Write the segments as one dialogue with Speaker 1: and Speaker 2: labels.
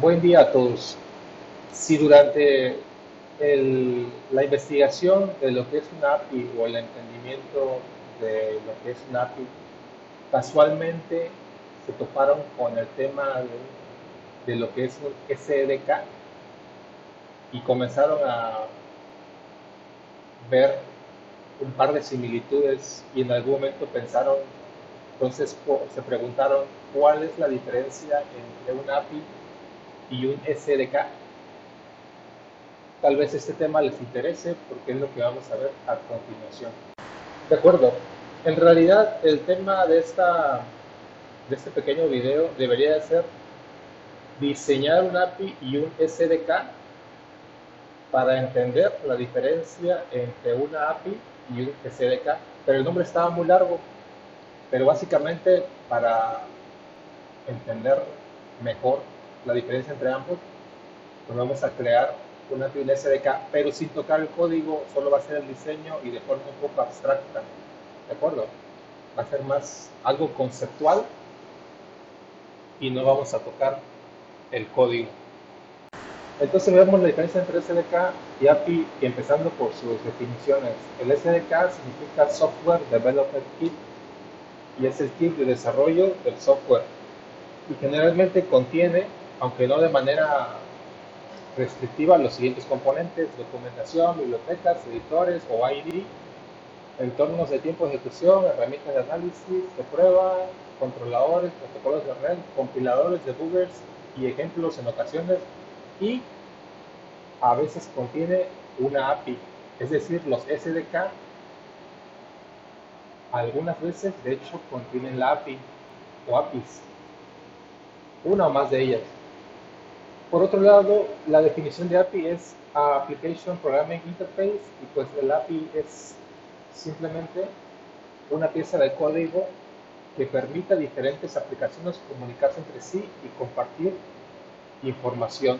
Speaker 1: Buen día a todos. Si durante la investigación de lo que es una API o el entendimiento de lo que es una API, casualmente se toparon con el tema de lo que es un SDK y comenzaron a ver un par de similitudes y en algún momento pensaron, entonces se preguntaron cuál es la diferencia entre una API y un SDK. Tal vez este tema les interese porque es lo que vamos a ver a continuación. De acuerdo. En realidad, el tema de este pequeño video debería de ser diseñar un API y un SDK para entender la diferencia entre una API y un SDK. Pero el nombre estaba muy largo. Pero básicamente, para entender mejor la diferencia entre ambos, pues vamos a crear una API y un SDK, pero sin tocar el código, solo va a ser el diseño y de forma un poco abstracta. ¿De acuerdo? Va a ser más algo conceptual y no vamos a tocar el código. Entonces vemos la diferencia entre SDK y API, empezando por sus definiciones. El SDK significa Software Development Kit y es el kit de desarrollo del software. Y generalmente contiene, aunque no de manera restrictiva, los siguientes componentes: documentación, bibliotecas, editores o IDE, entornos de tiempo de ejecución, herramientas de análisis, de prueba, controladores, protocolos de red, compiladores, debuggers y ejemplos en ocasiones, y a veces contiene una API, es decir, los SDK algunas veces de hecho contienen la API o APIs, una o más de ellas. Por otro lado, la definición de API es Application Programming Interface, y pues el API es simplemente una pieza de código que permita a diferentes aplicaciones comunicarse entre sí y compartir información.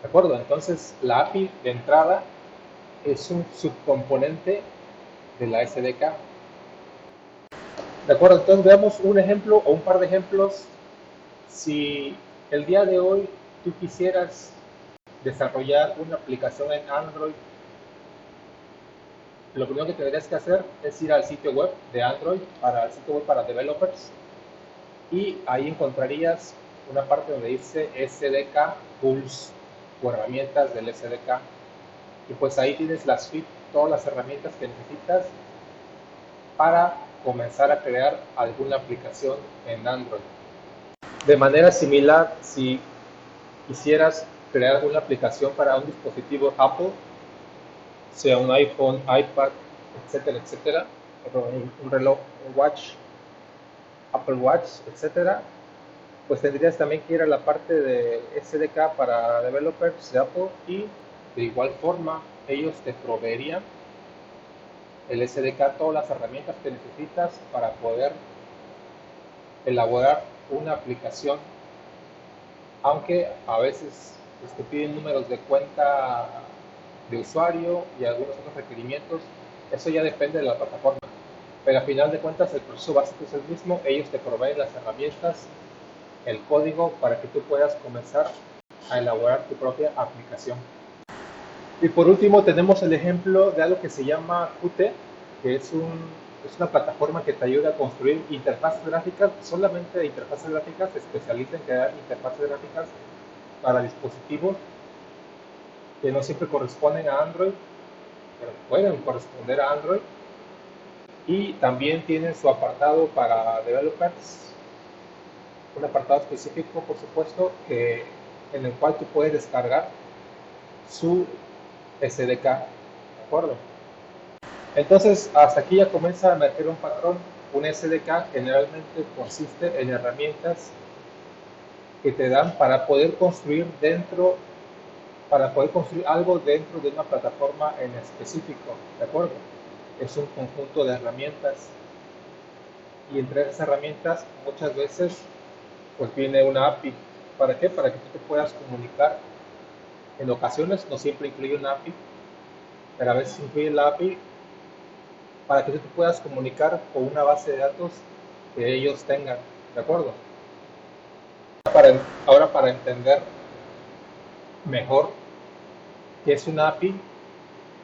Speaker 1: ¿De acuerdo? Entonces, la API de entrada es un subcomponente de la SDK. ¿De acuerdo? Entonces, veamos un ejemplo o un par de ejemplos. Si el día de hoy tú quisieras desarrollar una aplicación en Android, lo primero que tendrías que hacer es ir al sitio web de Android, para el sitio web para developers, y ahí encontrarías una parte donde dice SDK Tools o herramientas del SDK. Y pues ahí tienes todas las herramientas que necesitas para comenzar a crear alguna aplicación en Android. De manera similar, si quisieras crear alguna aplicación para un dispositivo Apple, sea un iPhone, iPad, etcétera, etcétera, un reloj, un watch, Apple Watch, etcétera, pues tendrías también que ir a la parte de SDK para developers de Apple, y de igual forma ellos te proveerían el SDK, todas las herramientas que necesitas para poder elaborar una aplicación, aunque a veces te piden números de cuenta de usuario y algunos otros requerimientos. Eso ya depende de la plataforma, pero a final de cuentas el proceso básico es el mismo. Ellos te proveen las herramientas, el código, para que tú puedas comenzar a elaborar tu propia aplicación. Y por último tenemos el ejemplo de algo que se llama Qt, que es una plataforma que te ayuda a construir interfaces gráficas. Solamente de interfaces gráficas, se especializa en crear interfaces gráficas para dispositivos que no siempre corresponden a Android, pero pueden corresponder a Android. Y también tienen su apartado para developers, un apartado específico, por supuesto, en el cual tú puedes descargar su SDK. ¿De acuerdo? Entonces, hasta aquí ya comienza a emerger un patrón. Un SDK generalmente consiste en herramientas que te dan para poder construir algo dentro de una plataforma en específico. ¿De acuerdo? Es un conjunto de herramientas, y entre esas herramientas muchas veces pues viene una API. ¿Para qué? Para que tú te puedas comunicar. En ocasiones no siempre incluye una API, pero a veces incluye la API para que tú te puedas comunicar con una base de datos que ellos tengan. ¿De acuerdo? Ahora para entender mejor qué es una API,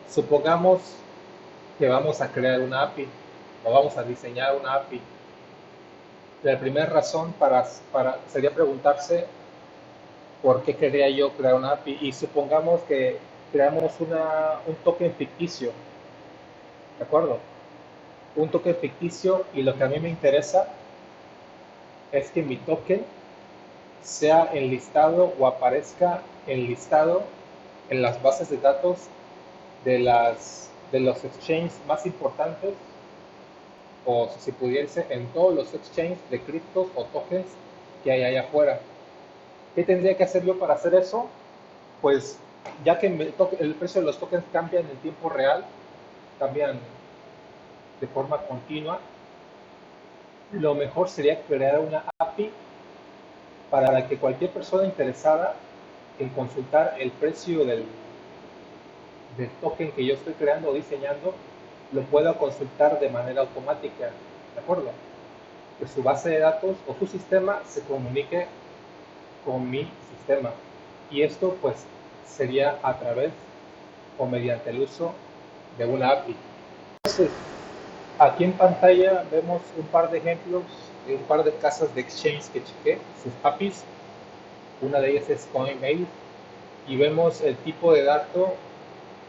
Speaker 1: supongamos que vamos a crear una API o vamos a diseñar una API. La primera razón sería preguntarse por qué quería yo crear una API y supongamos que creamos un token ficticio, ¿de acuerdo? Un token ficticio y lo que a mí me interesa es que mi token sea enlistado o aparezca enlistado en las bases de datos de los exchanges más importantes o si pudiese en todos los exchanges de criptos o tokens que hay allá afuera. ¿Qué tendría que hacer yo para hacer eso? Pues ya que el precio de los tokens cambian en tiempo real, cambian de forma continua, lo mejor sería crear una API para que cualquier persona interesada en consultar el precio del token que yo estoy creando o diseñando lo pueda consultar de manera automática, ¿de acuerdo? Que su base de datos o su sistema se comunique con mi sistema. Y esto pues sería a través o mediante el uso de una API. Entonces, aquí en pantalla vemos un par de ejemplos de un par de casas de exchange que chequé, sus APIs. Una de ellas es Coinbase y vemos el tipo de dato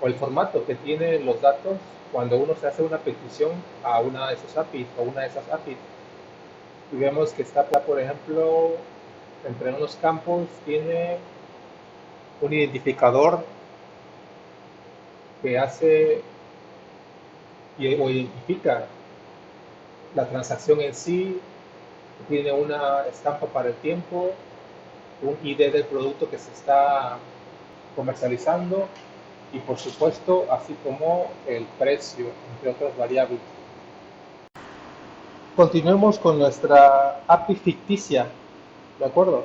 Speaker 1: o el formato que tiene los datos cuando uno se hace una petición a una de sus APIs o una de esas APIs. Y vemos que está, por ejemplo, entre unos campos tiene un identificador que hace o identifica la transacción en sí, tiene una estampa para el tiempo, un ID del producto que se está comercializando y por supuesto así como el precio, entre otras variables. Continuemos con nuestra API ficticia, ¿de acuerdo?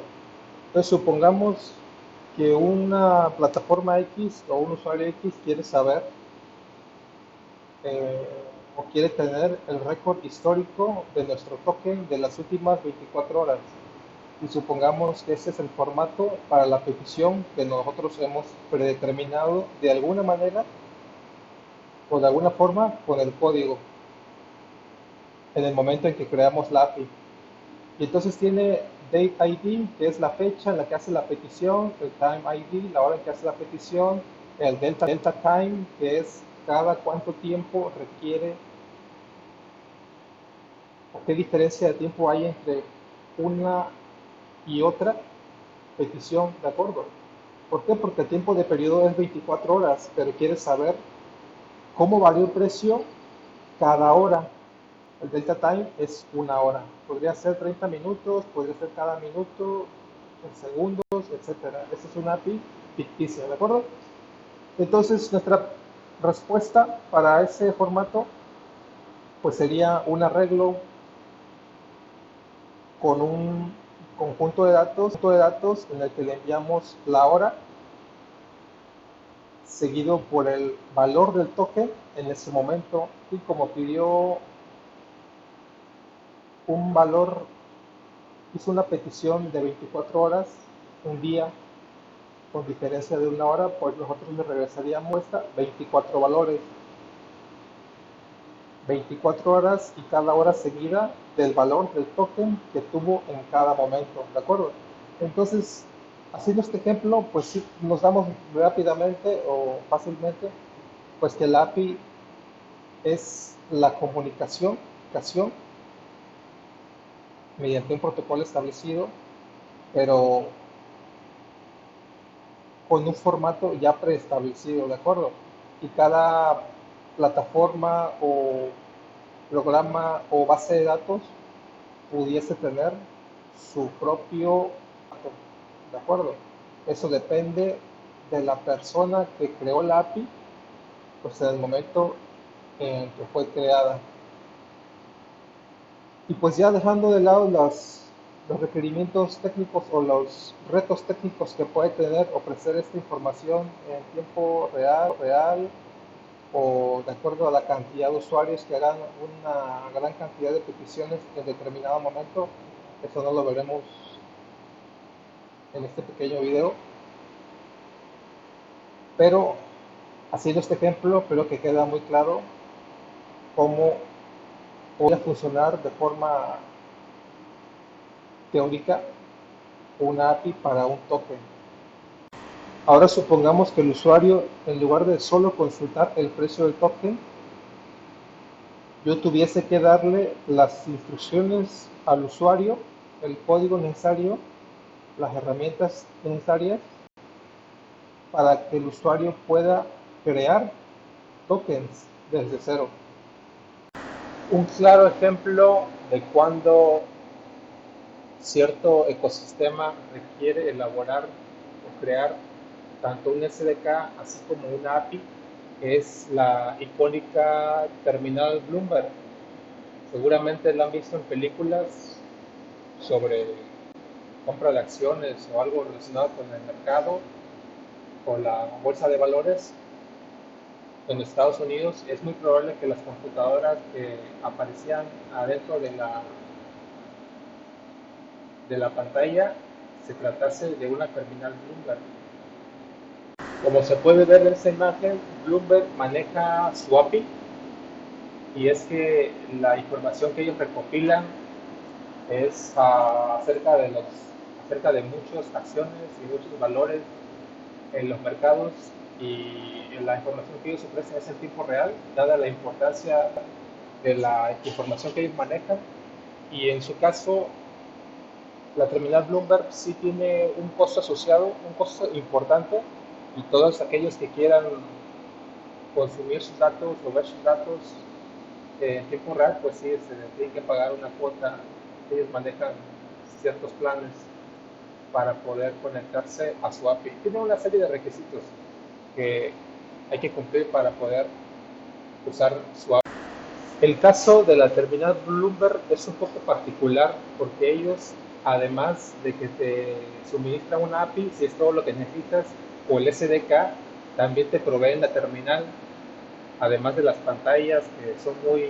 Speaker 1: Entonces supongamos que una plataforma X o un usuario X quiere saber eh, o quiere tener el récord histórico de nuestro token de las últimas 24 horas. Y supongamos que ese es el formato para la petición que nosotros hemos predeterminado de alguna manera o de alguna forma con el código en el momento en que creamos la API. Y entonces tiene Date ID, que es la fecha en la que hace la petición, el Time ID, la hora en que hace la petición, el Delta Time, que es cada cuánto tiempo requiere o qué diferencia de tiempo hay entre una y otra petición, ¿de acuerdo? ¿Por qué? Porque el tiempo de periodo es 24 horas, pero quieres saber cómo varió el precio cada hora. El delta time es una hora. Podría ser 30 minutos, podría ser cada minuto, en segundos, etcétera. Esa es una API ficticia, ¿de acuerdo? Entonces, nuestra respuesta para ese formato pues sería un arreglo con un conjunto de datos en el que le enviamos la hora seguido por el valor del token en ese momento y como pidió un valor, hizo una petición de 24 horas, un día con diferencia de una hora, pues nosotros le regresaríamos esta 24 valores, 24 horas y cada hora seguida del valor del token que tuvo en cada momento, ¿de acuerdo? Entonces, haciendo este ejemplo, pues sí, nos damos rápidamente o fácilmente, pues que la API es la comunicación mediante un protocolo establecido, pero con un formato ya preestablecido, ¿de acuerdo? Y cada plataforma o programa o base de datos pudiese tener su propio, ¿de acuerdo? Eso depende de la persona que creó la API, pues en el momento en que fue creada. Y pues ya dejando de lado los requerimientos técnicos o los retos técnicos que puede tener ofrecer esta información en tiempo real o de acuerdo a la cantidad de usuarios que hagan una gran cantidad de peticiones en determinado momento, eso no lo veremos en este pequeño video, pero haciendo este ejemplo creo que queda muy claro cómo puede funcionar de forma teórica una API para un token. Ahora supongamos que el usuario, en lugar de solo consultar el precio del token, yo tuviese que darle las instrucciones al usuario, el código necesario, las herramientas necesarias para que el usuario pueda crear tokens desde cero. Un claro ejemplo de cuando cierto ecosistema requiere elaborar o crear tanto un SDK así como una API es la icónica terminal Bloomberg. Seguramente la han visto en películas sobre compra de acciones o algo relacionado con el mercado o la bolsa de valores en Estados Unidos. Es muy probable que las computadoras que aparecían adentro de la pantalla se tratase de una terminal Bloomberg. Como se puede ver en esta imagen, Bloomberg maneja su API, y es que la información que ellos recopilan es acerca de muchas acciones y muchos valores en los mercados, y la información que ellos ofrecen es en tiempo real, dada la importancia de la información que ellos manejan. Y en su caso, la terminal Bloomberg sí tiene un costo asociado, un costo importante, y todos aquellos que quieran consumir sus datos o ver sus datos en tiempo real, pues sí, se tienen que pagar una cuota. Ellos manejan ciertos planes para poder conectarse a su API. Tiene una serie de requisitos que hay que cumplir para poder usar su API. El caso de la terminal Bloomberg es un poco particular porque ellos, además de que te suministran una API, si es todo lo que necesitas, o el SDK, también te proveen la terminal, además de las pantallas que son muy,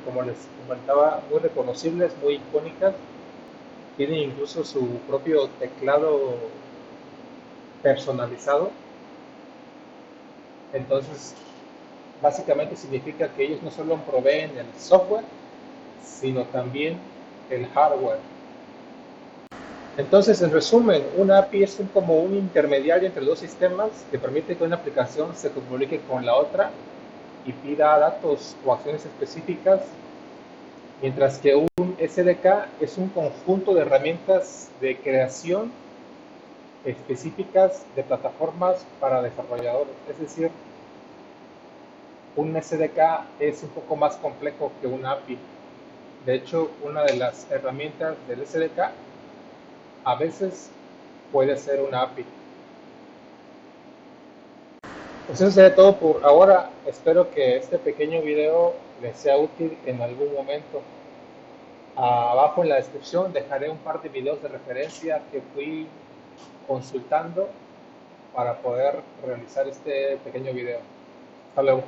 Speaker 1: como les comentaba, muy reconocibles, muy icónicas. Tienen incluso su propio teclado personalizado. Entonces, básicamente significa que ellos no solo proveen el software, sino también el hardware. Entonces, en resumen, una API es como un intermediario entre dos sistemas que permite que una aplicación se comunique con la otra y pida datos o acciones específicas, mientras que un SDK es un conjunto de herramientas de creación específicas de plataformas para desarrolladores. Es decir, un SDK es un poco más complejo que una API. De hecho, una de las herramientas del SDK a veces puede ser una API. Pues eso sería todo por ahora. Espero que este pequeño video les sea útil en algún momento. Abajo en la descripción dejaré un par de videos de referencia que fui consultando para poder realizar este pequeño video. Hasta luego.